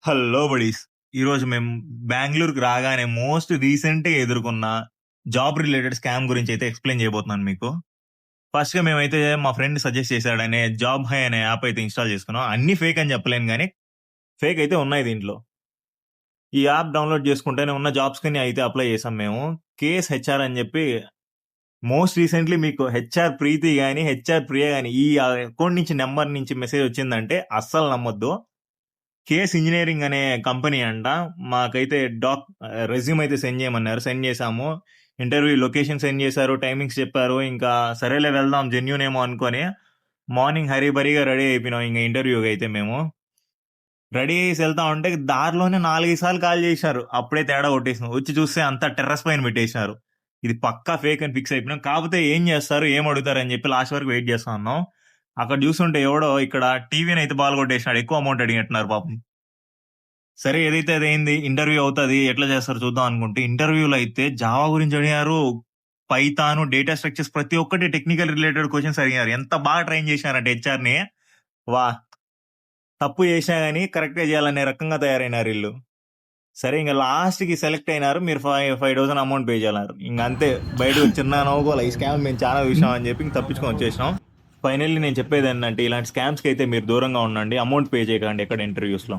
Hello buddies. ఈరోజు మేము బెంగుళూరుకి రాగానే మోస్ట్ రీసెంట్‌గా ఎదుర్కొన్న జాబ్ రిలేటెడ్ స్కామ్ గురించయితే ఎక్స్‌ప్లెయిన్ చేయబోతున్నాను మీకు. ఫస్ట్‌గా మేమైతే మా ఫ్రెండ్ సజెస్ట్ చేశాడనే జాబ్ హై అనే యాప్ అయితే ఇన్‌స్టాల్ చేసుకున్నాం. అన్నీ ఫేక్ అని చెప్పలేను గానీ, ఫేక్ అయితే ఉన్నాయి దీంట్లో. ఈ యాప్ డౌన్‌లోడ్ చేసుకుంటేనే ఉన్న జాబ్స్‌కని అయితే అప్లై చేసాం మేము. కేఎస్ హెచ్ఆర్ అని చెప్పి మోస్ట్ రీసెంట్‌లీ మీకు హెచ్ఆర్ ప్రీతి గాని, హెచ్ఆర్ ప్రియ గాని ఈ అకౌంట్ నుంచి నంబర్ నుంచి మెసేజ్ వచ్చిందంటే అస్సలు నమ్మొద్దు. కేఎస్ ఇంజినీరింగ్ అనే కంపెనీ అంట. మాకైతే రెజ్యూమ్ అయితే సెండ్ చేయమన్నారు. సెండ్ చేసాము. ఇంటర్వ్యూ లొకేషన్ సెండ్ చేశారు. టైమింగ్స్ చెప్పారు. ఇంకా సరేలే వెళ్దాం జెన్యూన్ ఏమో అనుకోని మార్నింగ్ హరీబరీగా రెడీ అయిపోయినాం ఇంక ఇంటర్వ్యూకైతే మేము. రెడీ అయ్యేసి వెళ్తా ఉంటే దారిలోనే 4, 5 సార్లు కాల్ చేశారు. అప్పుడే తేడా కొట్టేసినాం. వచ్చి చూస్తే అంతా టెర్రస్ పైన పెట్టేసినారు. ఇది పక్కా ఫేక్ అని ఫిక్స్ అయిపోయినాం. కాకపోతే ఏం చేస్తారు, ఏం అడుగుతారు అని చెప్పి లాస్ట్ వరకు వెయిట్ చేస్తా ఉన్నాం. అక్కడ చూస్తుంటే ఎవడో ఇక్కడ టీవీని అయితే పాల్గొట్టేసినాడు. ఎక్కువ అమౌంట్ అడిగినట్టున్నారు పాపం. సరే ఏదైతే అదయింది. ఇంటర్వ్యూ అవుతది. ఎట్లా చేస్తారో చూద్దాం అనుకుంటే, ఇంటర్వ్యూలో అయితే జావా గురించి అడిగారు. పైథాన్, డేటా స్ట్రక్చర్స్ ప్రతి ఒక్కటి టెక్నికల్ రిలేటెడ్ క్వెషన్స్ అడిగారు. ఎంత బాగా ట్రైన్ చేశారంటే హెచ్ఆర్‌ని. వాహ్! తప్పు చేసినా గాని కరెక్ట్‌గా చేయాలనే రకంగా తయారైనారీళ్ళు. సరే ఇంక లాస్ట్‌కి సెలెక్ట్ అయినారు. మీరు 5,000 అమౌంట్ పే చేయాలన్నారు. ఇంక అంతే బయటకు చిన్న నవ్వుకోవాలి. ఈ స్కామ్ మేము చాలా చూసాం అని చెప్పి ఇంక తప్పించుకొని వచ్చేసినాం. ఫైనల్లీ నేను చెప్పేదేంటంటే ఇలాంటి స్కామ్స్‌కి అయితే మీరు దూరంగా ఉండండి. అమౌంట్ పే చేయకండి ఎక్కడ ఇంటర్వ్యూస్‌లో.